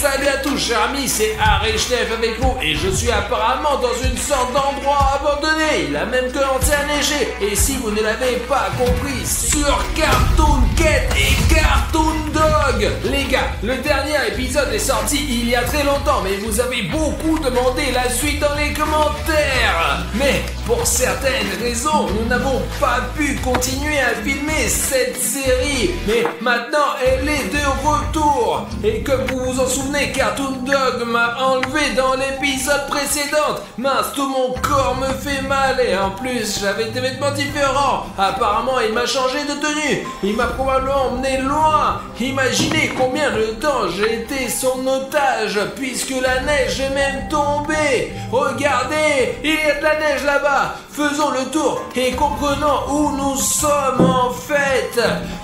Salut à tous chers amis, c'est Arichnev avec vous et je suis apparemment dans une sorte d'endroit abandonné. Il a même commencé à neiger. Et si vous ne l'avez pas compris, sur Cartoon Cat et Cartoon Dog. Les gars, le dernier épisode est sorti il y a très longtemps, mais vous avez beaucoup demandé la suite dans les commentaires. Mais pour certaines raisons, nous n'avons pas pu continuer à filmer cette série. Mais maintenant, elle est de retour. Et comme vous vous en souvenez, Cartoon Dog m'a enlevé dans l'épisode précédent. Mince, tout mon corps me fait mal. Et en plus, j'avais des vêtements différents. Apparemment, il m'a changé de tenue. Il m'a probablement emmené loin. Imaginez combien de temps j'ai été son otage, puisque la neige est même tombée. Regardez, il y a de la neige là-bas. Faisons le tour et comprenons où nous sommes en fait.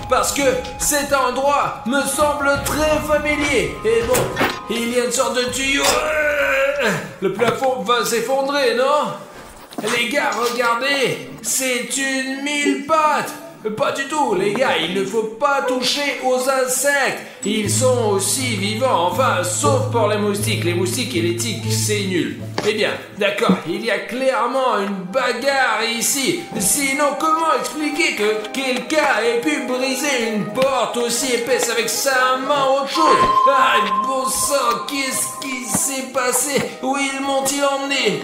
Parce que cet endroit me semble très familier. Et bon, il y a une sorte de tuyau. Le plafond va s'effondrer, non? Les gars, regardez, c'est une mille pattes. Pas du tout, les gars, il ne faut pas toucher aux insectes. Ils sont aussi vivants, enfin, sauf pour les moustiques. Les moustiques et les tiques, c'est nul. Eh bien, d'accord, il y a clairement une bagarre ici. Sinon, comment expliquer que quelqu'un ait pu briser une porte aussi épaisse avec sa main ou autre chose? Ah, bon sang, qu'est-ce qui s'est passé? Où ils m'ont-ils emmené?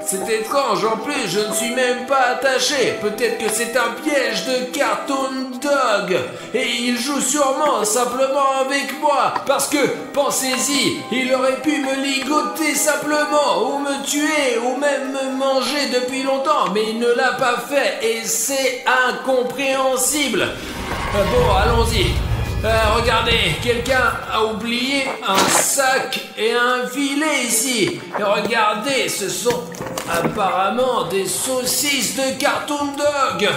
C'est étrange, en plus je ne suis même pas attaché. Peut-être que c'est un piège de Cartoon Dog. Et il joue sûrement simplement avec moi. Parce que, pensez-y, il aurait pu me ligoter simplement, ou me tuer, ou même me manger depuis longtemps. Mais il ne l'a pas fait et c'est incompréhensible. Bon, allons-y. Regardez, quelqu'un a oublié un sac et un filet ici. Et regardez, ce sont apparemment des saucisses de Cartoon Dog.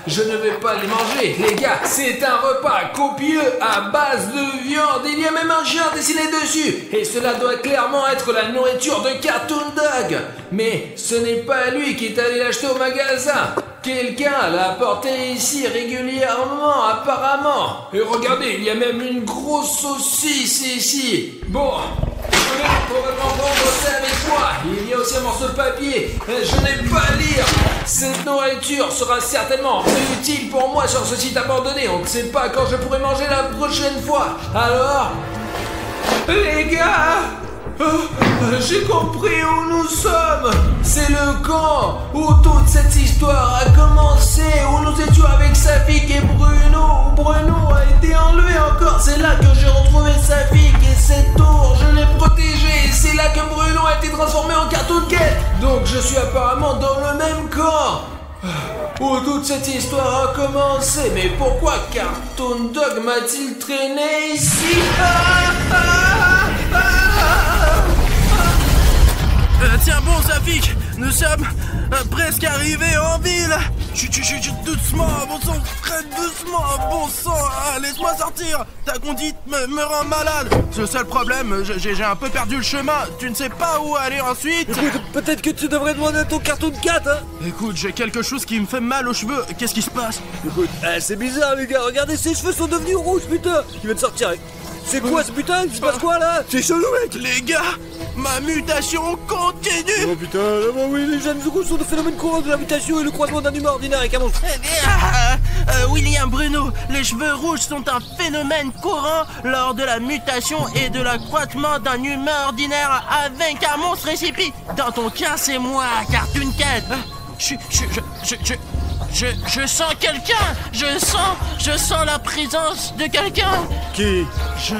Je ne vais pas les manger, les gars. C'est un repas copieux à base de viande. Il y a même un chien dessiné dessus. Et cela doit clairement être la nourriture de Cartoon Dog. Mais ce n'est pas lui qui est allé l'acheter au magasin. Quelqu'un l'a apporté ici régulièrement, apparemment. Et regardez, il y a même une grosse saucisse ici. Bon, je vais prendre ça avec moi. Il y a aussi un morceau de papier. Je n'ai pas à lire. Cette nourriture sera certainement plus utile pour moi sur ce site abandonné. On ne sait pas quand je pourrai manger la prochaine fois. Alors, les gars, j'ai compris où nous sommes. C'est le camp où toute cette histoire a commencé, où nous étions avec Safik et Bruno. Bruno a été enlevé encore. C'est là que j'ai retrouvé Safik et cette tour, je l'ai protégée. C'est là que Bruno a été transformé en Cartoon Cat. Donc je suis apparemment dans le même camp où toute cette histoire a commencé. Mais pourquoi Cartoon Dog m'a-t-il traîné ici? Tiens bon Safik, nous sommes presque arrivés en ville. Chut, doucement, bon sang, très doucement, bon sang, laisse-moi sortir. Ta conduite me rend malade. Le seul problème, j'ai un peu perdu le chemin. Tu ne sais pas où aller ensuite. Écoute, peut-être que tu devrais demander à ton Cartoon Cat, hein. Écoute, j'ai quelque chose qui me fait mal aux cheveux. Qu'est-ce qui se passe? Écoute, c'est bizarre les gars, regardez, ses cheveux sont devenus rouges, putain. Il vient de sortir. C'est quoi ce putain? Il se passe quoi là? C'est chelou mec. Les gars, ma mutation continue. Oh putain, oui, les jeunes rouges sont de phénomènes courants de la mutation et le croisement d'un humain ordinaire avec un monstre. William Bruno, les cheveux rouges sont un phénomène courant lors de la mutation et de l'accroissement d'un humain ordinaire avec un monstre récipi. Dans ton cas, c'est moi, Cartoon Cat. Je sens quelqu'un. Je sens la présence de quelqu'un. Qui? Je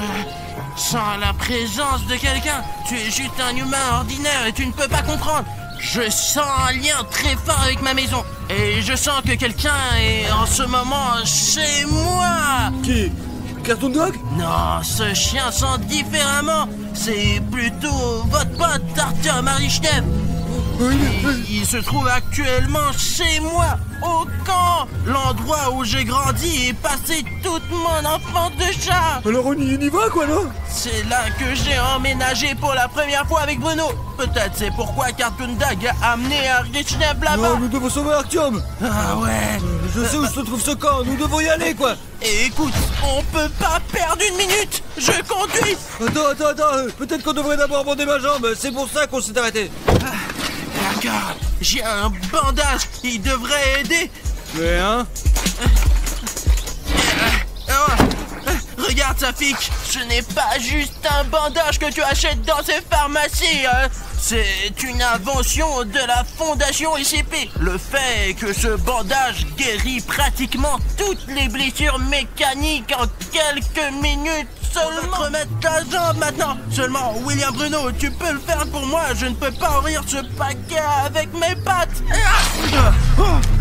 sens la présence de quelqu'un. Tu es juste un humain ordinaire et tu ne peux pas comprendre. Je sens un lien très fort avec ma maison. Et je sens que quelqu'un est en ce moment chez moi. Qui? Cartoon Dog? Non, ce chien sent différemment. C'est plutôt votre pote Arthur Marichnev. Il se trouve actuellement chez moi, au camp, l'endroit où j'ai grandi et passé toute mon enfance de chat. Alors on y va quoi, non? C'est là que j'ai emménagé pour la première fois avec Bruno. Peut-être c'est pourquoi Cartoon Dog a amené Arichnev là-bas. Non, nous devons sauver Artyom. Ah ouais, Je sais où se trouve ce camp, nous devons y aller, quoi. Et écoute, on peut pas perdre une minute. Je conduis. Attends, peut-être qu'on devrait d'abord bander ma jambe, c'est pour ça qu'on s'est arrêté. D'accord, j'ai un bandage, il devrait aider. Mais hein? Regarde Safik, ce n'est pas juste un bandage que tu achètes dans ces pharmacies, hein. C'est une invention de la fondation SCP. Le fait que ce bandage guérit pratiquement toutes les blessures mécaniques en quelques minutes seulement. Remettre ta jambe maintenant. Seulement, William Bruno, tu peux le faire pour moi. Je ne peux pas ouvrir ce paquet avec mes pattes.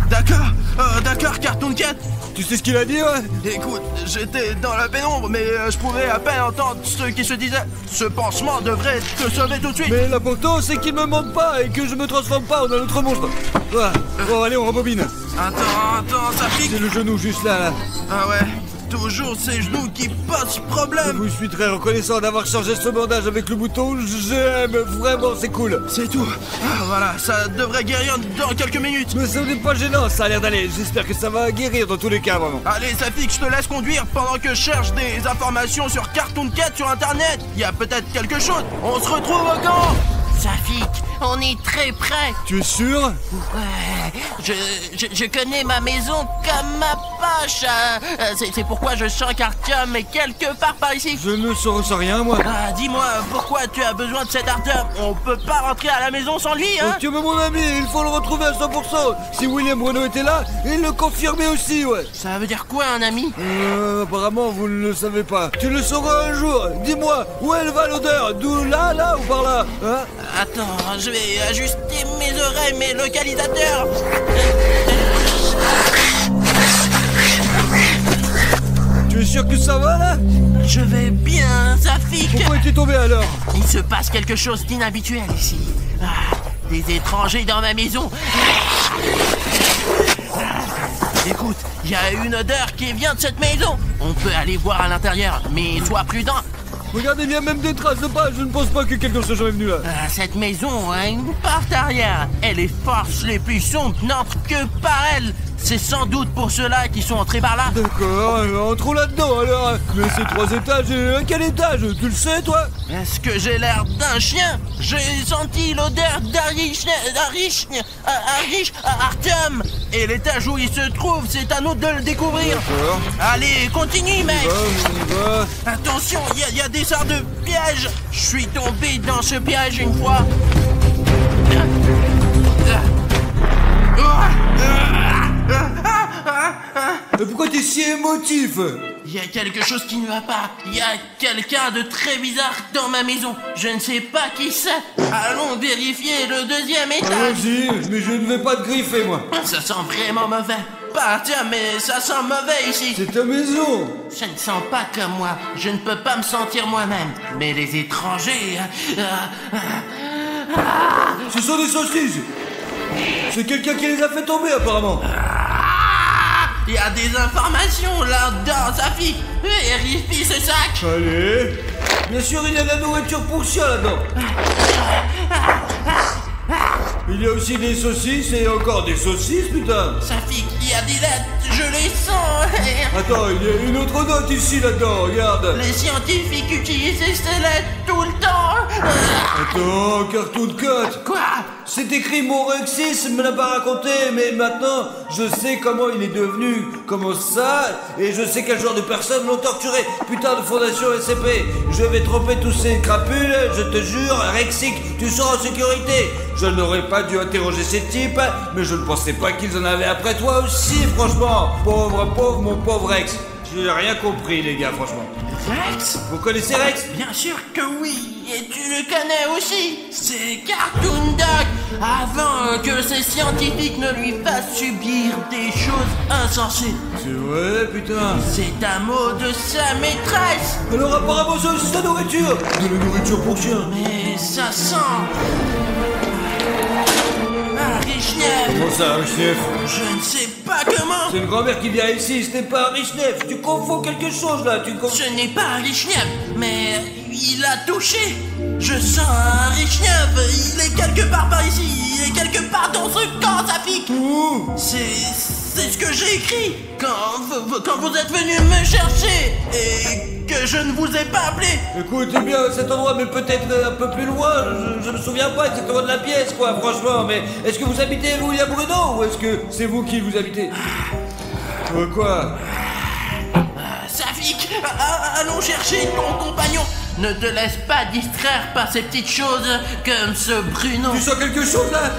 D'accord, Cartoon Cat. Tu sais ce qu'il a dit, ouais? Écoute, j'étais dans la pénombre, mais je pouvais à peine entendre ceux qui se disaient « Ce pansement devrait te sauver tout de suite !» Mais l'important, c'est qu'il me manque pas et que je me transforme pas en un autre monstre. Voilà. Bon, allez, on rembobine. Attends, ça pique. C'est le genou juste là. Ah ouais, toujours ces genoux qui posent Je problème. vous suis très reconnaissant d'avoir changé ce bandage avec le bouton. J'aime, vraiment, c'est cool. C'est tout. Ah, voilà, ça devrait guérir dans quelques minutes. Mais ce n'est pas gênant, ça a l'air d'aller. J'espère que ça va guérir dans tous les cas, vraiment. Allez, Safik, je te laisse conduire pendant que je cherche des informations sur Cartoon Cat sur internet. Il y a peut-être quelque chose. On se retrouve au camp. Safik, on est très près. Tu es sûr? Ouais, je connais ma maison comme ma poche. C'est pourquoi je sens qu'Artyom est quelque part par ici. Je ne ressens rien, moi. Ah, dis-moi, pourquoi tu as besoin de cet Artyom? On peut pas rentrer à la maison sans lui, hein? Tu es mon ami, il faut le retrouver à 100%. Si William Bruno était là, il le confirmait aussi, ouais. Ça veut dire quoi, un ami? Apparemment, vous ne le savez pas. Tu le sauras un jour. Dis-moi, où elle va l'odeur? D'où là ou par là? Hein? Attends, je vais ajuster mes oreilles, mes localisateurs. Tu es sûr que ça va, là? Je vais bien, Safik. Pourquoi es-tu tombé alors? Il se passe quelque chose d'inhabituel ici. Des étrangers dans ma maison. Écoute, il y a une odeur qui vient de cette maison. On peut aller voir à l'intérieur, mais sois prudent. Regardez, il y a même des traces de pas. Je ne pense pas que quelqu'un soit jamais venu là. Cette maison a une porte arrière. Et les forces les plus sombres n'entrent que par elle. C'est sans doute pour ceux-là qui sont entrés par là. D'accord, entrons là-dedans alors. Mais c'est 3 étages et à quel étage? Tu le sais, toi? Est-ce que j'ai l'air d'un chien? J'ai senti l'odeur Artyom. Et l'étage où il se trouve, c'est à nous de le découvrir. D'accord. Allez, continue, mec. On y va. Attention, il y a des sortes de pièges. Je suis tombé dans ce piège une fois. Mais pourquoi t'es si émotif? Il y a quelque chose qui ne va pas. Il y a quelqu'un de très bizarre dans ma maison. Je ne sais pas qui c'est. Allons vérifier le 2e étage. Vas-y, mais je ne vais pas te griffer, moi. Ça sent vraiment mauvais. Pas tiens, mais ça sent mauvais ici. C'est ta maison. Je ne sens pas comme moi. Je ne peux pas me sentir moi-même. Mais les étrangers... Ce sont des saucisses. C'est quelqu'un qui les a fait tomber, apparemment. Il y a des informations là-dedans, Safik. Vérifie ce sac. Allez. Bien sûr, il y a de la nourriture pour chien là-dedans. Il y a aussi des saucisses et encore des saucisses, putain. Safik, il y a des lettres, je les sens. Attends, il y a une autre note ici là-dedans, regarde. Les scientifiques utilisent ces lettres tout le temps. Attends, Cartoon Cat. Quoi? C'est écrit Morexis, me l'a pas raconté, mais maintenant je sais comment il est devenu, comment ça, et je sais quel genre de personnes l'ont torturé. Putain de fondation SCP, je vais tromper tous ces crapules, je te jure, Rexic, tu seras en sécurité. Je n'aurais pas dû interroger ces types, mais je ne pensais pas qu'ils en avaient après toi aussi, franchement. Pauvre, mon pauvre Rex. J'ai rien compris, les gars, franchement. Rex? Vous connaissez Rex? Bien sûr que oui. Et tu le connais aussi. C'est Cartoon Dog. Avant que ces scientifiques ne lui fassent subir des choses insensées. C'est vrai, putain. C'est un mot de sa maîtresse. Alors apparemment c'est aussi de la nourriture. De la nourriture pour chien. Mais ça sent... Richnef. Comment ça, Richnef? Je ne sais pas comment. C'est une grand-mère qui vient ici, ce n'est pas un Richnef. Tu confonds quelque chose là, Ce n'est pas un Richnef, mais il a touché. Je sens un Richnef. Il est quelque part par ici. Il est quelque part dans ce camp, Safik. Où? C'est c'est ce que j'ai écrit quand vous êtes venu me chercher et que je ne vous ai pas appelé. Écoute, eh bien, cet endroit, mais peut-être un peu plus loin, je me souviens pas exactement de la pièce, quoi, franchement, mais est-ce que vous habitez, vous, William Bruno, ou est-ce que c'est vous qui vous habitez? Quoi? Safik, allons chercher ton compagnon. Ne te laisse pas distraire par ces petites choses comme ce Bruno. Tu sens quelque chose, là?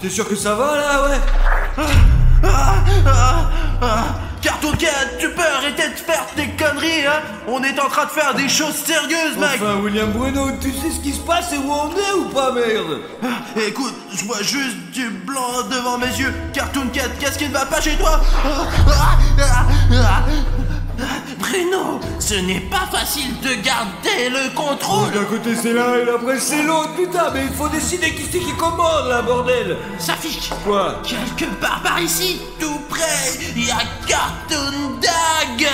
T'es sûr que ça va, là, ouais? Cartoon Cat, tu peux arrêter de faire tes conneries, hein? On est en train de faire des choses sérieuses, mec. Enfin, William Bruno, tu sais ce qui se passe et où on est ou pas, merde? Écoute, je vois juste du blanc devant mes yeux. Cartoon Cat, qu'est-ce qui ne va pas chez toi? Bruno, ce n'est pas facile de garder le contrôle. D'un côté c'est l'un et après c'est l'autre, putain, mais il faut décider qui c'est qui commande, là, bordel. Safik. Quoi? Quelque part par ici, tout près, il y a Cartoon Dag.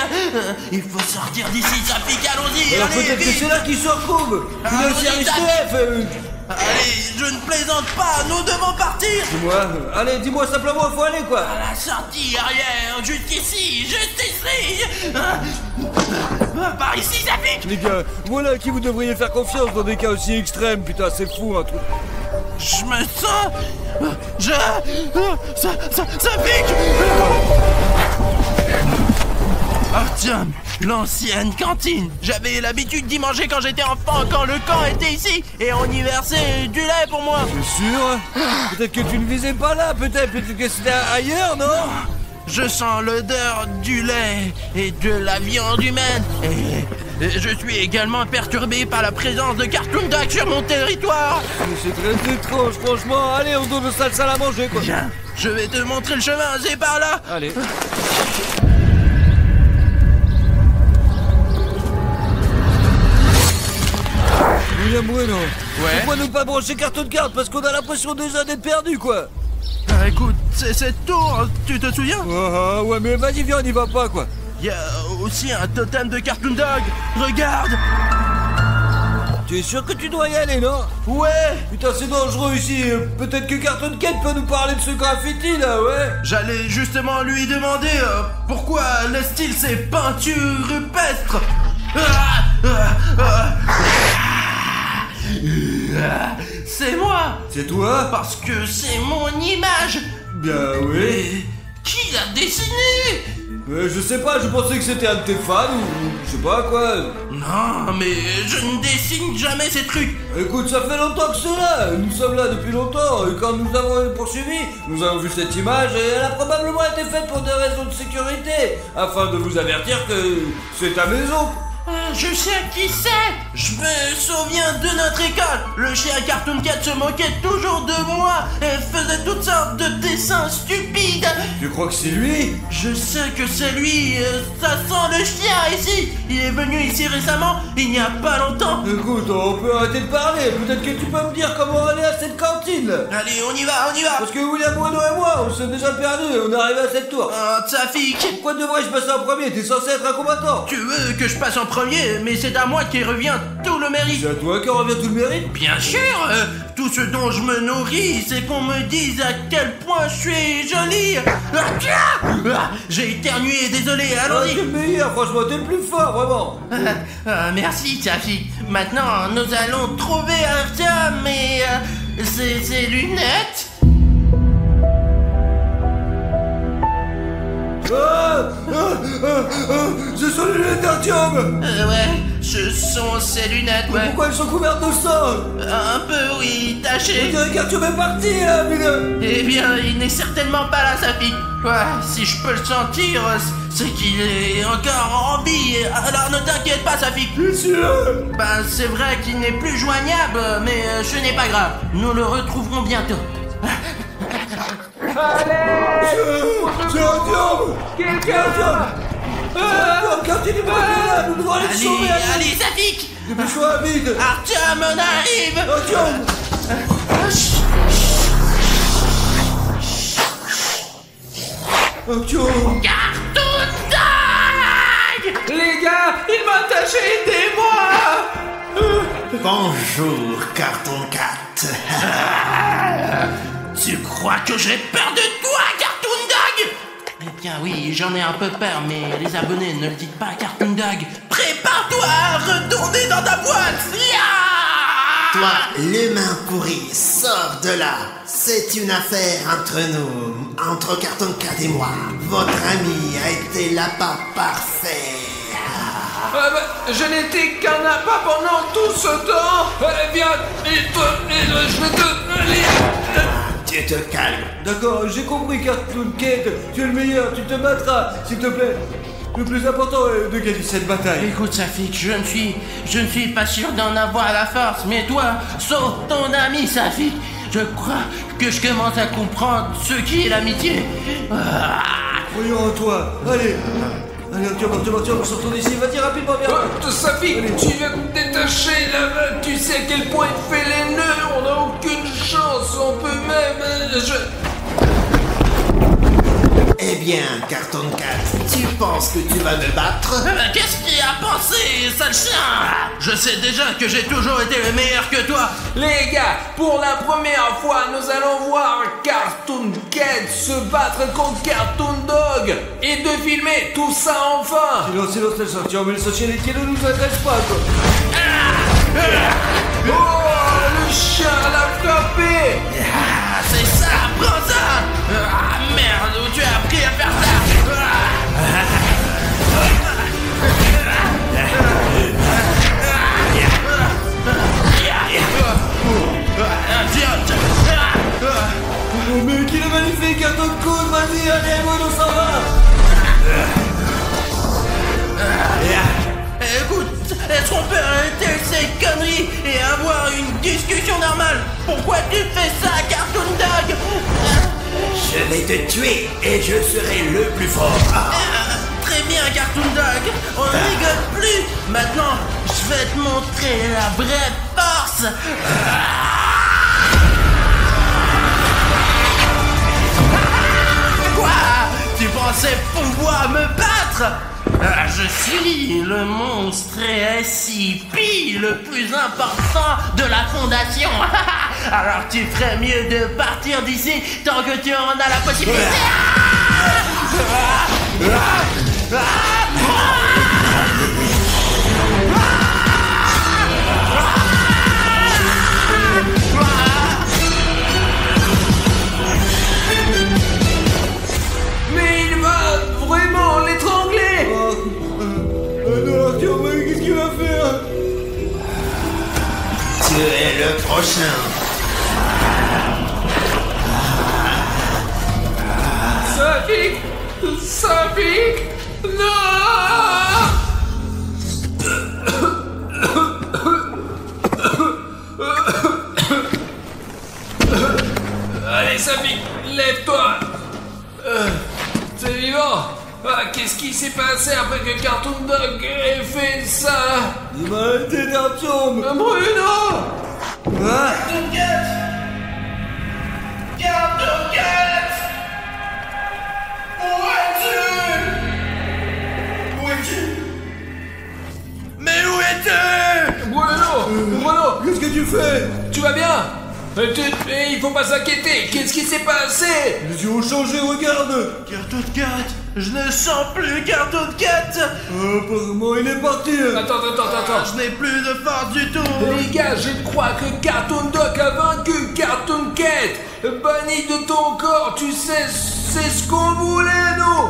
Il faut sortir d'ici, Safik, allons-y. Alors allez, peut-être que vite. c'est là qu'il se retrouve. Il a aussi Allons-y, RSTF. Allez, je ne plaisante pas, nous devons partir. Dis-moi simplement où faut aller, quoi. À la sortie arrière, juste ici. Par ici, Safik. Les gars, voilà à qui vous devriez faire confiance dans des cas aussi extrêmes, putain, c'est fou, un truc. Je me sens... Ça pique. Artyom, l'ancienne cantine. J'avais l'habitude d'y manger quand j'étais enfant, quand le camp était ici, et on y versait du lait pour moi. C'est sûr? Peut-être que tu ne visais pas là, peut-être que c'était ailleurs, non? Je sens l'odeur du lait et de la viande humaine. Et je suis également perturbé par la présence de Cartoon Dag sur mon territoire. C'est très étrange, franchement. Allez, on donne le sale à manger, quoi. Viens, je vais te montrer le chemin, c'est par là. Allez. William Bruno, pourquoi ne pas brancher Cartoon Card? Parce qu'on a l'impression déjà d'être perdu, quoi. Écoute, c'est cette tour, tu te souviens? Ouais, mais vas-y, viens, on y va pas, quoi. Il y a aussi un totem de Cartoon Dag. Regarde. Tu es sûr que tu dois y aller, non? Ouais. Putain, c'est dangereux ici. Peut-être que Cartoon Cat peut nous parler de ce graffiti, là, ouais. J'allais justement lui demander pourquoi laisse-t-il ces peintures rupestres. C'est moi. C'est toi? Parce que c'est mon image. Bien, oui. Mais qui l'a dessiné? Je sais pas, je pensais que c'était un de tes fans ou je sais pas quoi. Non, mais je ne dessine jamais ces trucs. Écoute, ça fait longtemps que c'est là. Nous sommes là depuis longtemps. Et quand nous avons poursuivi, nous avons vu cette image et elle a probablement été faite pour des raisons de sécurité, afin de vous avertir que c'est ta maison. Je sais qui c'est. Je me souviens de notre école. Le chien Cartoon Cat se moquait toujours de moi et faisait toutes sortes de dessins stupides. Tu crois que c'est lui? Je sais que c'est lui. Ça sent le chien ici. Il est venu ici récemment, il n'y a pas longtemps. Écoute, on peut arrêter de parler. Peut-être que tu peux me dire comment aller à cette cantine. Allez, on y va. Parce que William Bruno et moi, on s'est déjà perdus. On est arrivé à cette tour. Safik. Pourquoi devrais-je passer en premier? T'es censé être un combattant. Tu veux que je passe en premier, mais c'est à moi qui revient tout le mérite. C'est à toi qui revient tout le mérite? Bien sûr. Tout ce dont je me nourris, c'est qu'on me dise à quel point je suis jolie. J'ai éternué, désolé, allons-y. T'es le meilleur, franchement, t'es le plus fort, vraiment. Merci, Safik. Maintenant, nous allons trouver Artyom et ses lunettes. Ce sont les lunettes d'Artyom. Ouais, ce sont ses lunettes, ouais. Pourquoi elles sont couvertes de sang? Un peu, oui, On tachées. dirait qu'Artyom est parti, là, putain. Eh bien, il n'est certainement pas là, Safik. Ouais, si je peux le sentir, c'est qu'il est encore en vie. Alors ne t'inquiète pas, Safik. Bien sûr. Ben, c'est vrai qu'il n'est plus joignable, mais ce n'est pas grave. Nous le retrouverons bientôt. C'est Artyom. Quelqu'un! Artyom, quand il est pas là, nous devons aller le sauver. Allez, Safik. Dépêche-toi, vite. Artyom, on arrive. Artyom. Artyom. Cartoon Dag. Les gars, il m'a attaché, aidez-moi! Bonjour, Cartoon Cat. Tu crois que j'ai peur de toi, Cartoon Dog? Eh bien oui, j'en ai un peu peur, mais les abonnés, ne le dites pas à Cartoon Dog. Prépare-toi à retourner dans ta boîte. Toi, l'humain pourri, sors de là. C'est une affaire entre nous, entre Cartoon Cat et moi. Votre ami a été l'appât parfait. Je n'étais qu'un appât pendant tout ce temps. Viens, je vais te... Tu te calmes. D'accord, j'ai compris, Cartoon Cat. Tu es le meilleur, tu te battras, s'il te plaît. Le plus important est de gagner cette bataille. Écoute, Safik, je ne suis pas sûr d'en avoir la force, mais toi, sauve ton ami, Safik. Je crois que je commence à comprendre ce qu'est l'amitié. Voyons en toi, allez. Allez, Arthur, sortons d'ici, vas-y rapidement, viens. Safik, tu viens de te détacher là, tu sais à quel point il fait les nœuds, on n'a aucune chance, on peut même... Eh bien, Cartoon Cat, tu penses que tu vas me battre? Qu'est-ce qu'il a pensé, sale chien? Je sais déjà que j'ai toujours été le meilleur que toi. Les gars, pour la première fois, nous allons voir Cartoon Cat se battre contre Cartoon Dog et de filmer tout ça enfin. Silence, la sortie, mais le socialité ne nous intéresse pas, quoi. Oh, le chien l'a frappé. C'est ça, prends ça. Merde, où tu as appris à faire ça? Oh, mais qu'il est magnifique, Cartoon Cat, vas-y, allez, moi, on s'en va. Écoute, est-ce qu'on peut arrêter ces conneries et avoir une discussion normale? Pourquoi tu fais ça, Cartoon Dog? Je vais te tuer et je serai le plus fort. Très bien, Cartoon Dog, on ne rigole plus. Maintenant, je vais te montrer la vraie force. Quoi? Tu pensais pouvoir me battre? Je suis le monstre SCP le plus important de la fondation. Alors tu ferais mieux de partir d'ici tant que tu en as la possibilité. Mais il va vraiment l'étrangler. Non, Arthur, mais qu'est-ce qu'il va faire? Tu es le prochain. Safik, non. Allez, Safik, lève-toi. T'es vivant? Qu'est-ce qui s'est passé après que Cartoon Dog ait fait ça? Il m'a arrêté d'Arthur. Bruno! Cartoon Cat! Cartoon Cat! Où es-tu? Où es-tu? Mais où es-tu? Bruno! Qu'est-ce que tu fais? Tu vas bien? Il faut pas s'inquiéter. Qu'est-ce qui s'est passé? Les yeux ont changé, regarde. Cartoon Cat! Je ne sens plus Cartoon Cat! Apparemment, il est parti. Attends. Je n'ai plus de force du tout! Les gars, je crois que Cartoon Dog a vaincu Cartoon Cat. Banni de ton corps, tu sais, c'est ce qu'on voulait, nous.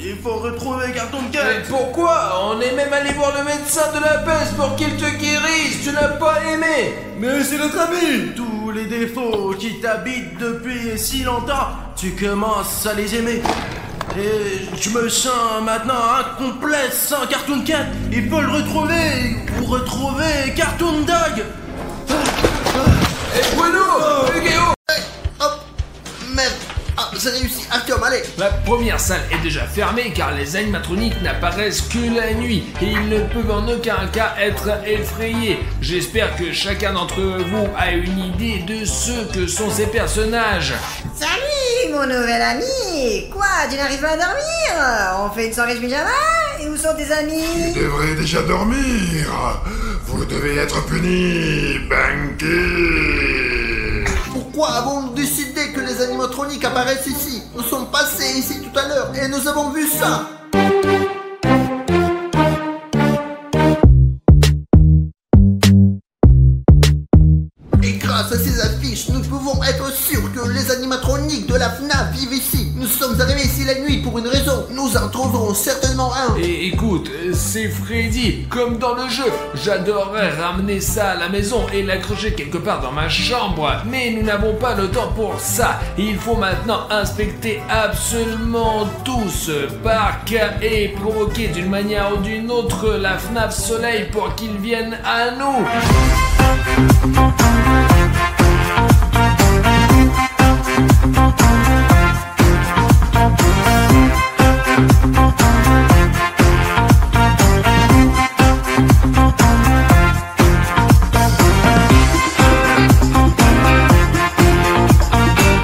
Il faut retrouver Cartoon Mais Cat! pourquoi? On est même allé voir le médecin de la peste pour qu'il te guérisse. Tu n'as pas aimé. Mais c'est notre ami. Tous les défauts qui t'habitent depuis si longtemps, tu commences à les aimer. Et je me sens maintenant incomplet sans Cartoon Cat. Il faut le retrouver pour retrouver Cartoon Dog. Et Bruno, Hugo. Hop, merde. Ah, j'ai réussi. Arthur, allez. La première salle est déjà fermée car les animatroniques n'apparaissent que la nuit et ils ne peuvent en aucun cas être effrayés. J'espère que chacun d'entre vous a une idée de ce que sont ces personnages. Salut mon nouvel ami. Quoi, tu n'arrives pas à dormir? On fait une soirée pyjama? Et où sont tes amis? Vous devrez déjà dormir. Vous devez être puni, Banky. fois avons-nous décidé que les animatroniques apparaissent ici? Nous sommes passés ici tout à l'heure et nous avons vu ça. Et grâce à ces affiches, nous pouvons être sûrs que les animatroniques de la FNAF vivent ici. Nous sommes arrivés ici la nuit pour une raison. Nous en trouverons certainement un. Et écoute, c'est Freddy, comme dans le jeu. J'adorerais ramener ça à la maison et l'accrocher quelque part dans ma chambre. Mais nous n'avons pas le temps pour ça. Il faut maintenant inspecter absolument tout ce parc et provoquer d'une manière ou d'une autre la FNAF Soleil pour qu'ils viennent à nous.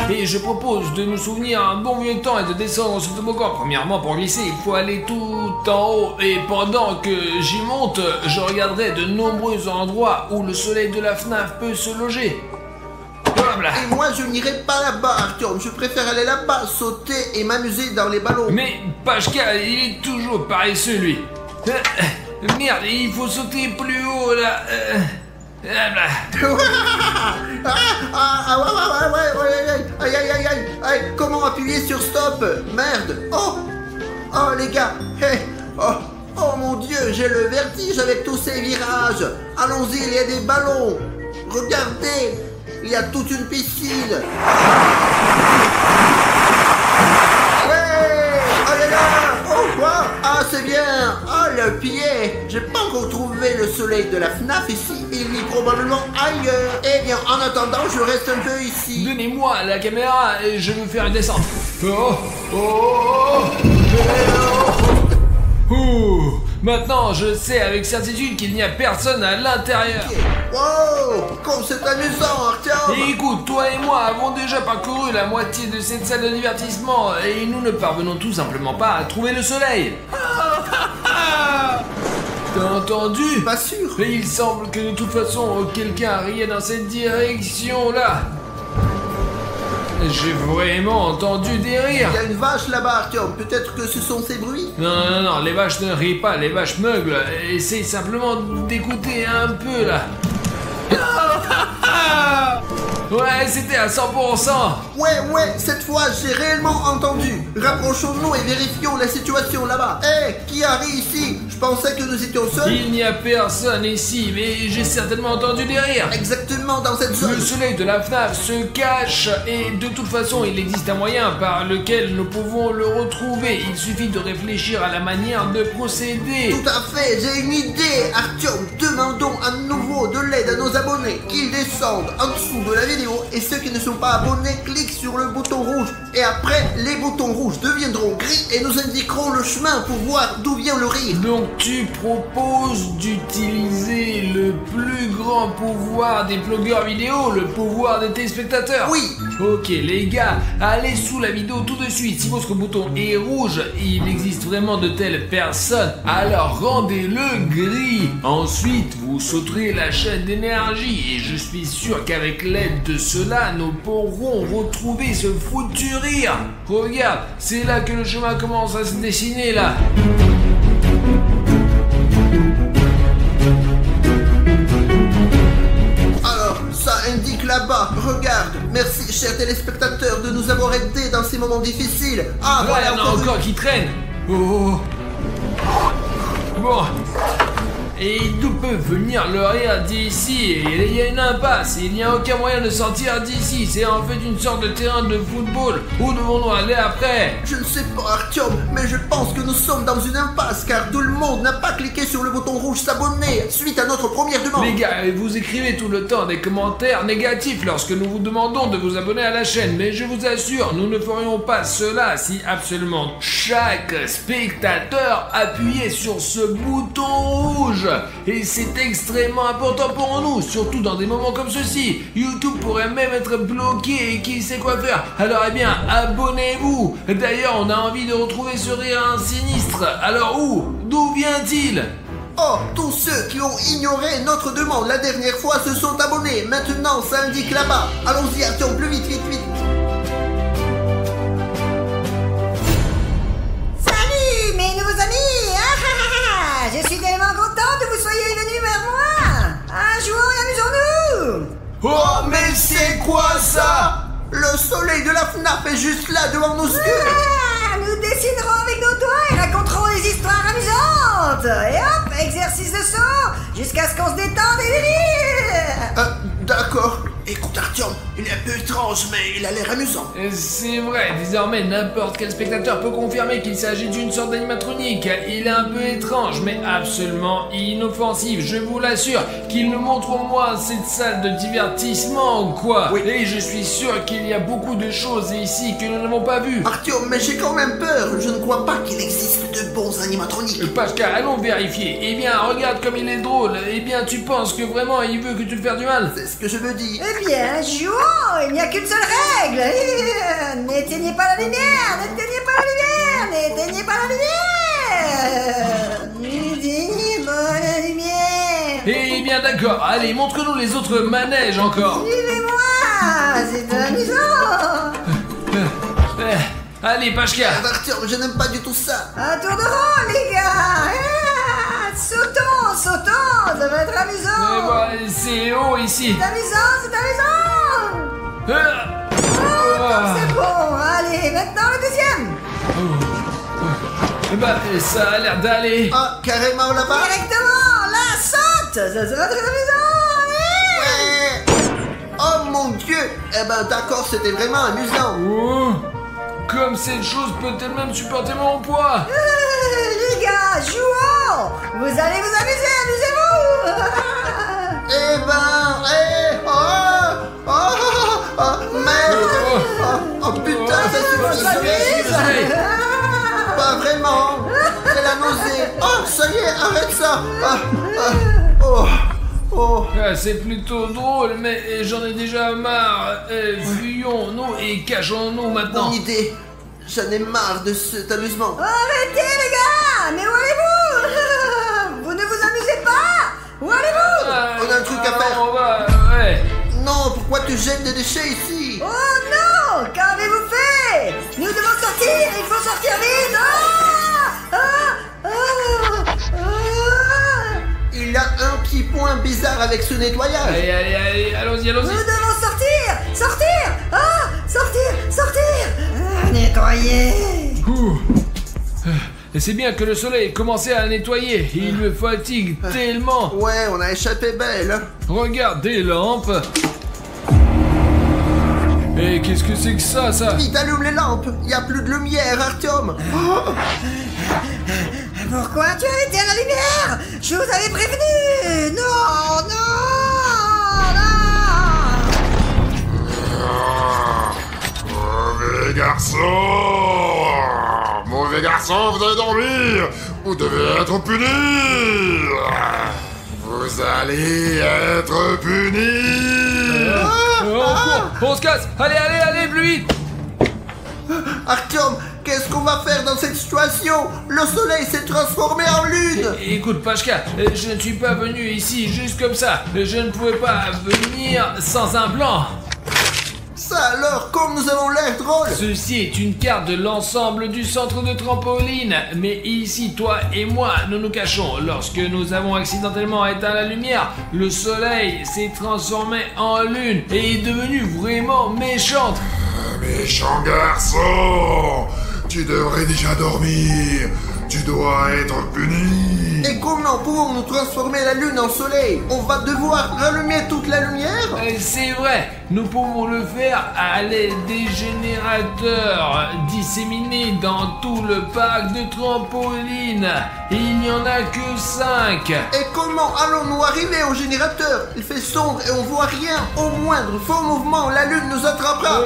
Et je propose de nous souvenir un bon vieux temps et de descendre ce toboggan. Premièrement, pour glisser, il faut aller tout en haut. Et pendant que j'y monte, je regarderai de nombreux endroits où le soleil de la FNAF peut se loger. Voilà. Et moi, je n'irai pas là-bas, Artyom. Je préfère aller là-bas, sauter et m'amuser dans les ballons. Mais Pashka, il est toujours paresseux, lui. Merde, il faut sauter plus haut, là. Aïe, comment appuyer sur stop? Merde. Oh les gars. Oh mon Dieu, j'ai le vertige avec tous ces virages. Allons-y, il y a des ballons. Regardez, il y a toute une piscine. Oh quoi? Ah c'est bien. Ah le pied. J'ai pas encore trouvé le soleil de la FNAF ici. Il vit probablement ailleurs. Eh bien en attendant je reste un peu ici. Donnez-moi la caméra et je vais faire une descente. Maintenant je sais avec certitude qu'il n'y a personne à l'intérieur. Wow, comme c'est amusant, Artyom. Et écoute, toi et moi avons déjà parcouru la moitié de cette salle de divertissement et nous ne parvenons tout simplement pas à trouver le soleil. T'as entendu? Pas sûr. Mais il semble que de toute façon quelqu'un riait dans cette direction-là. J'ai vraiment entendu des rires. Il y a une vache là-bas, Artyom. Peut-être que ce sont ces bruits. Non, les vaches ne rient pas, les vaches meuglent. Essaye simplement d'écouter un peu là. Ouais, c'était à 100%. Ouais, cette fois j'ai réellement entendu. Rapprochons-nous et vérifions la situation là-bas. Qui arrive ici? Je pensais que nous étions seuls. Il n'y a personne ici, mais j'ai certainement entendu des rires. Exactement dans cette zone. Le soleil de la FNAF se cache et de toute façon il existe un moyen par lequel nous pouvons le retrouver. Il suffit de réfléchir à la manière de procéder. Tout à fait, j'ai une idée, Artyom. Demandons à nouveau de l'aide à nos abonnés. Qu'ils descendent en dessous de la vidéo et ceux qui ne sont pas abonnés cliquent sur le bouton rouge. Et après, les boutons rouges deviendront gris et nous indiqueront le chemin pour voir d'où vient le rire. Donc tu proposes d'utiliser le plus grand pouvoir des blogueurs vidéo, le pouvoir des téléspectateurs? Oui. Ok les gars, allez sous la vidéo tout de suite. Si votre bouton est rouge, il existe vraiment de telles personnes, alors rendez-le gris. Ensuite, vous sauterez la chaîne d'énergie et je suis sûr qu'avec l'aide de cela, nous pourrons retrouver ce foutu rire. Regarde, c'est là que le chemin commence à se dessiner là. Alors, ça indique là-bas. Regarde. Merci, chers téléspectateurs, de nous avoir aidés dans ces moments difficiles. Ah, Ouais, voilà il y en a encore qui traînent. Oh. Bon. Et d'où peut venir le rire d'ici? Il y a une impasse, il n'y a aucun moyen de sortir d'ici. C'est en fait une sorte de terrain de football. Où devons-nous aller après? Je ne sais pas, Artyom, mais je pense que nous sommes dans une impasse car tout le monde n'a pas cliqué sur le bouton rouge s'abonner suite à notre première demande. Les gars, vous écrivez tout le temps des commentaires négatifs lorsque nous vous demandons de vous abonner à la chaîne. Mais je vous assure, nous ne ferions pas cela si absolument chaque spectateur appuyait sur ce bouton rouge. Et c'est extrêmement important pour nous, surtout dans des moments comme ceci. YouTube pourrait même être bloqué et qui sait quoi faire. Alors eh bien, abonnez-vous. D'ailleurs, on a envie de retrouver ce rire sinistre. Alors où? D'où vient-il? Oh, tous ceux qui ont ignoré notre demande la dernière fois se sont abonnés. Maintenant, ça indique là-bas. Allons-y, Artyom, plus vite, vite, vite. Salut mes nouveaux amis. Je suis tellement content que vous soyez venus vers moi. Jouons et amusons-nous. Oh, mais c'est quoi ça? Le soleil de la FNAF est juste là devant nos yeux. Nous dessinerons avec nos doigts et raconterons des histoires amusantes. Et hop, exercice de son, jusqu'à ce qu'on se détende et délire. D'accord. Écoute, Artyom, il est un peu étrange, mais il a l'air amusant. C'est vrai, désormais n'importe quel spectateur peut confirmer qu'il s'agit d'une sorte d'animatronique. Il est un peu étrange, mais absolument inoffensif. Je vous l'assure qu'il nous montre au moins cette salle de divertissement, quoi. Oui. Et je suis sûr qu'il y a beaucoup de choses ici que nous n'avons pas vues. Artyom, mais j'ai quand même peur. Je ne crois pas qu'il existe de bons animatroniques. Pascal, allons vérifier. Eh bien, regarde comme il est drôle. Eh bien, tu penses que vraiment il veut que tu le fasses du mal? C'est ce que je me dis. Eh bien, jouons. Il n'y a qu'une seule règle. N'éteignez pas la lumière. N'éteignez pas la lumière. N'éteignez pas la lumière. N'éteignez pas la lumière. Eh bien, d'accord. Allez, montre-nous les autres manèges encore. Suivez-moi. C'est amusant. Allez, Pashka. Artyom, je n'aime pas du tout ça. Un tour de rôle, les gars. Sautons, sautons. Ça va être amusant. Bah, c'est haut ici. C'est amusant, c'est amusant. C'est bon. Allez, maintenant le deuxième. Bah, ça a l'air d'aller. Ah, carrément là-bas. Directement, là, saute. Ça sera très amusant. Allez. Ouais. Oh mon Dieu. Eh ben d'accord, c'était vraiment amusant. Oh, comme cette chose peut elle-même supporter mon poids. Les gars, jouons. Vous allez vous amuser, amusez-vous. Eh ben, merde. Oh putain, ça suffit. Pas vraiment. C'est la nausée. Oh, ça y est, arrête ça. Oh. C'est plutôt drôle, mais j'en ai déjà marre. Fuyons-nous et cachons-nous maintenant. Bonne idée. J'en ai marre de cet amusement. Arrêtez, les gars. Mais où allez-vous? Vous ne vous amusez pas? Où allez-vous? On a un truc à faire. On va, ouais. Non, pourquoi tu jettes des déchets ici? Oh non! Qu'avez-vous fait? Nous devons sortir! Il faut sortir vite! Il y a un petit point bizarre avec ce nettoyage. Allez, allons-y. Nous devons sortir! Sortir! Sortir! Nettoyer! Et c'est bien que le soleil commençait à nettoyer. Il me fatigue tellement. Ouais, on a échappé belle. Regarde des lampes. Et qu'est-ce que c'est que ça? Vite, allume les lampes. Il n'y a plus de lumière, Artyom. Pourquoi tu as éteint la lumière? Je vous avais prévenu! Non! Mauvais garçon, vous allez dormir. Vous devez être puni. Vous allez être puni. On se casse. Allez, plus vite. Artyom, qu'est-ce qu'on va faire dans cette situation? Le soleil s'est transformé en lune. Écoute, Pashka, je ne suis pas venu ici juste comme ça. Je ne pouvais pas venir sans un plan. Ça alors, comme nous avons l'air drôle. Ceci est une carte de l'ensemble du centre de trampoline. Mais ici, toi et moi, nous nous cachons. Lorsque nous avons accidentellement éteint la lumière, le soleil s'est transformé en lune et est devenu vraiment méchante. Méchant garçon, tu devrais déjà dormir. Tu dois être puni. Et comment pouvons-nous transformer la lune en soleil? On va devoir rallumer toute la lumière? C'est vrai, nous pouvons le faire à l'aide des générateurs disséminés dans tout le parc de trampoline. Il n'y en a que 5. Et comment allons-nous arriver au générateur? Il fait sombre et on voit rien. Au moindre faux mouvement, la lune nous attrapera.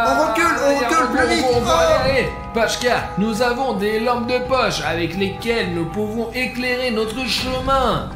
On recule plus vite. Allez, Pashka, nous avons des lampes de poche avec lesquelles nous pouvons éclairer notre chemin.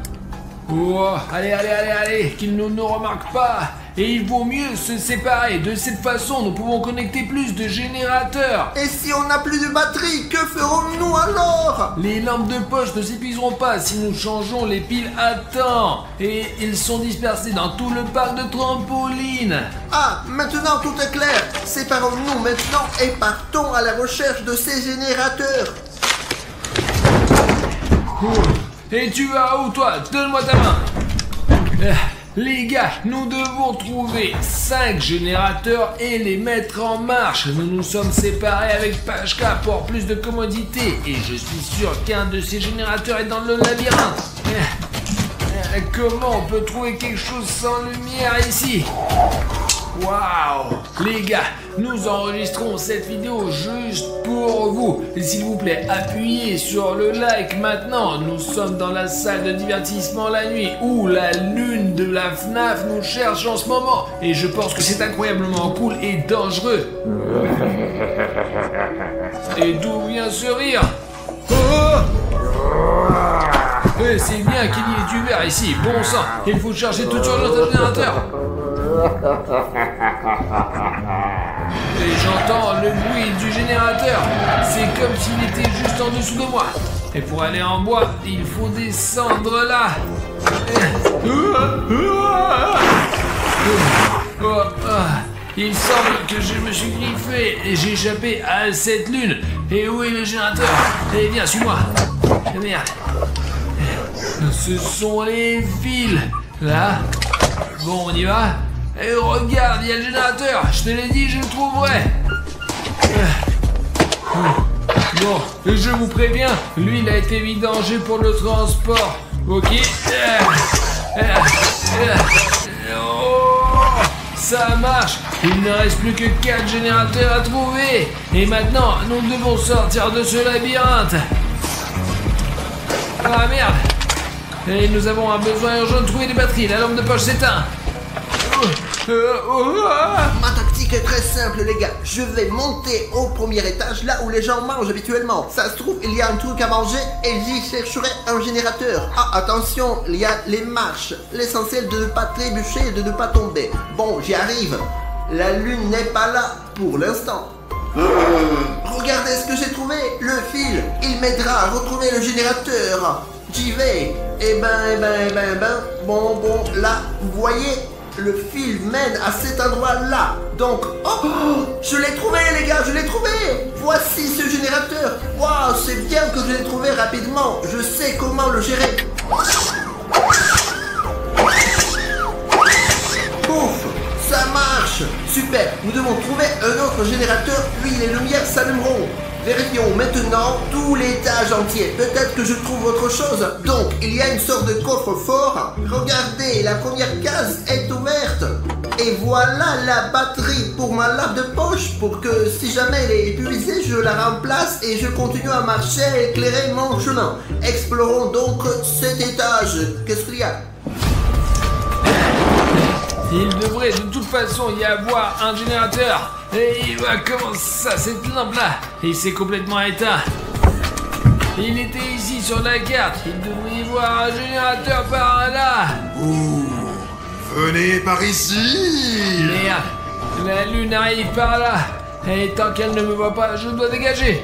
Oh, allez, qu'ils ne nous remarquent pas. et il vaut mieux se séparer. De cette façon, nous pouvons connecter plus de générateurs. Et si on n'a plus de batterie, que ferons-nous alors? Les lampes de poche ne s'épuiseront pas si nous changeons les piles à temps. Et ils sont dispersés dans tout le parc de trampoline. Ah, maintenant tout est clair. Séparons-nous maintenant et partons à la recherche de ces générateurs. Et tu vas où toi? Donne-moi ta main. Les gars, nous devons trouver 5 générateurs et les mettre en marche. Nous nous sommes séparés avec Pachka pour plus de commodité. Et je suis sûr qu'un de ces générateurs est dans le labyrinthe. Comment on peut trouver quelque chose sans lumière ici? Waouh! Les gars, nous enregistrons cette vidéo juste pour vous. S'il vous plaît, appuyez sur le like maintenant. Nous sommes dans la salle de divertissement la nuit où la lune de la FNAF nous cherche en ce moment. Et je pense que c'est incroyablement cool et dangereux. Et d'où vient ce rire? C'est bien qu'il y ait du verre ici. Bon sang, il faut charger toute urgence le générateur. Et j'entends le bruit du générateur. C'est comme s'il était juste en dessous de moi. Et pour aller en bois, il faut descendre là. Il semble que je me suis griffé et j'ai échappé à cette lune. Et où est le générateur? Eh bien, suis-moi. Merde. Ce sont les fils. Là. Bon, on y va. Et regarde, il y a le générateur. Je te l'ai dit, je le trouverai. Bon, je vous préviens, l'huile a été vidangée pour le transport. Ok. Ça marche. Il ne reste plus que 4 générateurs à trouver. Et maintenant, nous devons sortir de ce labyrinthe. Ah merde. Et nous avons un besoin urgent de trouver des batteries. La lampe de poche s'éteint. Ma tactique est très simple, les gars. Je vais monter au premier étage, là où les gens mangent habituellement. Ça se trouve, il y a un truc à manger et j'y chercherai un générateur. Ah, attention, il y a les marches. L'essentiel de ne pas trébucher et de ne pas tomber. Bon, j'y arrive. La lune n'est pas là pour l'instant. Regardez ce que j'ai trouvé. Le fil, il m'aidera à retrouver le générateur. J'y vais. Bon, là, vous voyez, le fil mène à cet endroit-là. Donc, je l'ai trouvé, les gars, je l'ai trouvé. Voici ce générateur. Waouh, c'est bien que je l'ai trouvé rapidement. Je sais comment le gérer. Ouf, ça marche. Super, nous devons trouver un autre générateur, puis les lumières s'allumeront. Vérifions maintenant tout l'étage entier. Peut-être que je trouve autre chose. Donc, il y a une sorte de coffre-fort. Regardez, la première case est ouverte. Et voilà la batterie pour ma lampe de poche. Pour que si jamais elle est épuisée, je la remplace et je continue à marcher et éclairer mon chemin. Explorons donc cet étage. Qu'est-ce qu'il y a ? Il devrait de toute façon y avoir un générateur. Et comment ça, cette lampe-là? Il s'est complètement éteint. Il était ici sur la carte. Il devrait y avoir un générateur par là. Ouh, venez par ici. Merde, la lune arrive par là. Et tant qu'elle ne me voit pas, je dois dégager.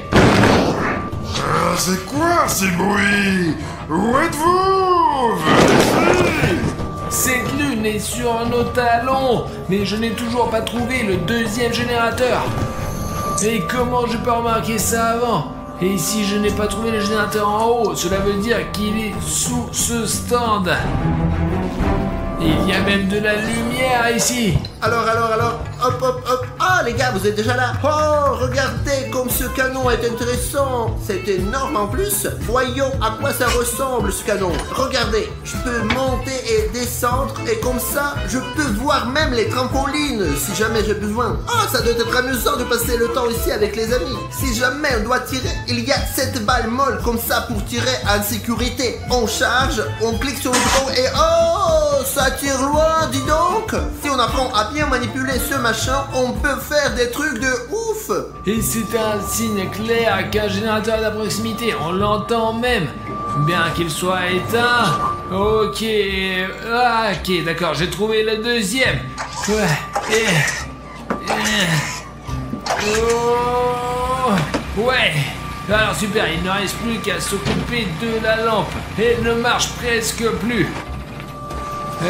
C'est quoi ces bruits? Où êtes-vous? Venez ici. Cette lune est sur nos talons, mais je n'ai toujours pas trouvé le deuxième générateur. Et comment je peux remarquer ça avant? Et si je n'ai pas trouvé le générateur en haut, cela veut dire qu'il est sous ce stand. Il y a même de la lumière ici. Alors, hop. Ah, les gars, vous êtes déjà là. Oh, regardez comme ce canon est intéressant. C'est énorme en plus. Voyons à quoi ça ressemble ce canon. Regardez, je peux monter et descendre et comme ça, je peux voir même les trampolines si jamais j'ai besoin. Oh, ça doit être amusant de passer le temps ici avec les amis. Si jamais on doit tirer, il y a cette balle molle comme ça pour tirer en sécurité. On charge, on clique sur le bouton et oh, ça tire loin, dis donc. Si on apprend à bien manipuler ce machin, on peut faire des trucs de ouf. Et c'est un signe clair qu'un générateur est à proximité, on l'entend même, bien qu'il soit éteint. Ok, d'accord, j'ai trouvé le deuxième. Oh, ouais. Alors super, il ne reste plus qu'à s'occuper de la lampe. Elle ne marche presque plus.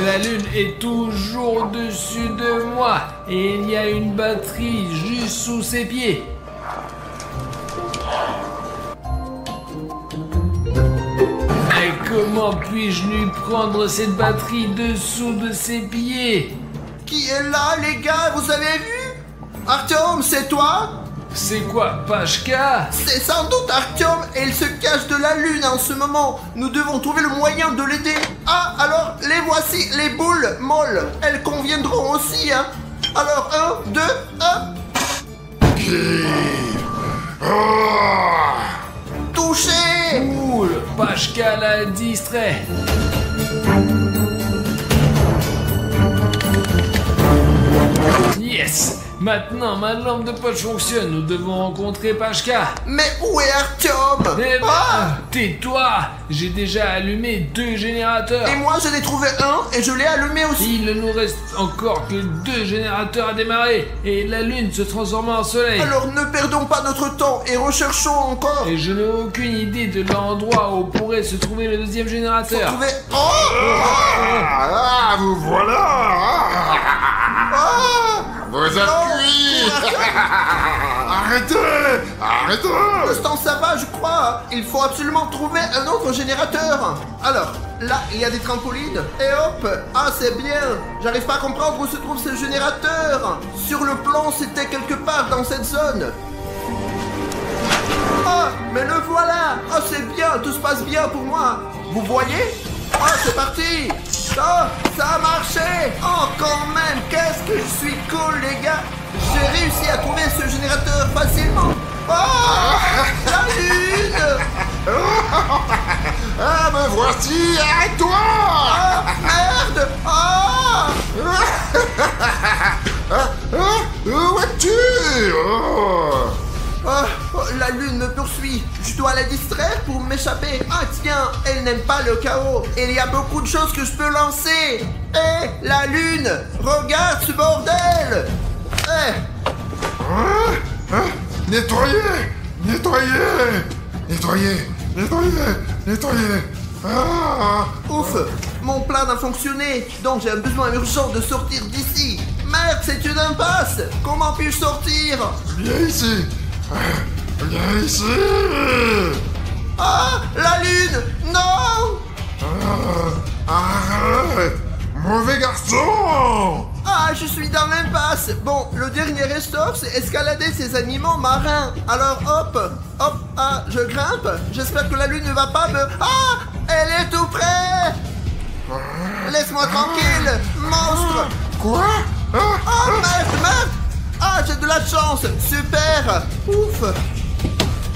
La lune est toujours au-dessus de moi et il y a une batterie juste sous ses pieds. Mais comment puis-je lui prendre cette batterie dessous de ses pieds? Qui est là, les gars? Vous avez vu? Artyom, c'est toi? C'est quoi, Pashka? C'est sans doute Artyom et il se cache de la lune en ce moment. Nous devons trouver le moyen de l'aider. Ah, alors, les voici, les boules molles. Elles conviendront aussi, hein. Alors, 1, 2, 1. Touché! Cool, Pashka l'a distrait. Yes! Maintenant, ma lampe de poche fonctionne. Nous devons rencontrer Pashka. Mais où est Artyom? Eh ben, tais-toi! J'ai déjà allumé 2 générateurs. Et moi, j'en ai trouvé un et je l'ai allumé aussi. Il ne nous reste encore que 2 générateurs à démarrer. Et la lune se transforma en soleil. Alors ne perdons pas notre temps et recherchons encore. Et je n'ai aucune idée de l'endroit où pourrait se trouver le 2e générateur. Trouver... Vous voilà. Vous êtes cuits. Arrêtez. Le temps ça va, je crois. Il faut absolument trouver un autre générateur. Alors, là, il y a des trampolines. Et hop. Ah, c'est bien. J'arrive pas à comprendre où se trouve ce générateur. Sur le plan, c'était quelque part dans cette zone. Ah, mais le voilà. Ah, c'est bien. Tout se passe bien pour moi. Vous voyez? Ah, c'est parti. Ça a marché. Oh, quand même. Qu'est-ce que je suis cool, les gars. J'ai réussi à trouver ce générateur facilement. Oh, la lune. Ah, me voici. Arrête-toi. Ah, merde. Ah. Où es-tu? La lune me poursuit. Je dois la distraire pour m'échapper. Ah tiens, elle n'aime pas le chaos. Il y a beaucoup de choses que je peux lancer. Hé, la lune, regarde ce bordel. Nettoyer. Ah. Ouf, mon plan n'a fonctionné. Donc j'ai un besoin urgent de sortir d'ici. Merde, c'est une impasse. Comment puis-je sortir? Viens ici. Ah, la lune. Non. Arrête. Mauvais garçon. Ah, je suis dans l'impasse. Bon, le dernier ressort, c'est escalader ces animaux marins. Alors hop, je grimpe. J'espère que la lune ne va pas me... Ah, elle est tout près. Laisse-moi tranquille, monstre. Quoi? Ah, merde. Ah, j'ai de la chance, super. Ouf.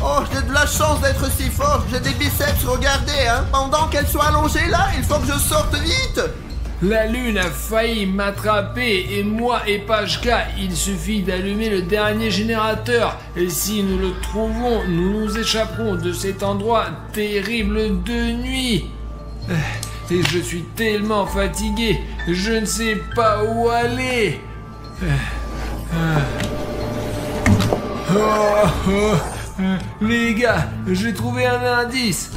Oh, j'ai de la chance d'être si fort. J'ai des biceps, regardez, hein. Pendant qu'elle soit allongée là, il faut que je sorte vite. La lune a failli m'attraper et moi et Pashka, il suffit d'allumer le dernier générateur. Et si nous le trouvons, nous nous échapperons de cet endroit terrible de nuit. Et je suis tellement fatigué, je ne sais pas où aller. Les gars, j'ai trouvé un indice.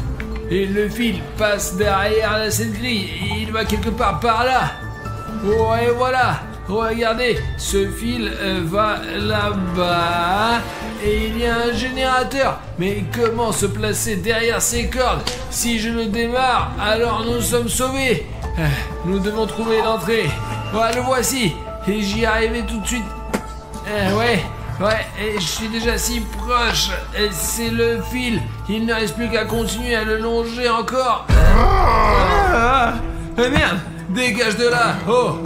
Et le fil passe derrière cette grille. Il va quelque part par là. Oh, et voilà. Regardez, ce fil va là-bas. Et il y a un générateur. Mais comment se placer derrière ces cordes? Si je le démarre, alors nous sommes sauvés. Nous devons trouver l'entrée. Voilà, le voici. Et j'y arriverai tout de suite. Ouais, et je suis déjà si proche. Et c'est le fil. Il ne reste plus qu'à continuer à le longer encore. Merde, dégage de là. Oh.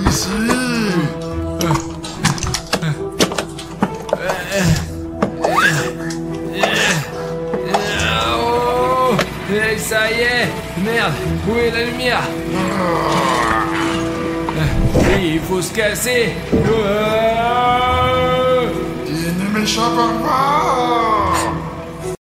Ici. Oh. Et ça y est. Merde, où est la lumière? Il faut se casser. Il ne m'échappe pas.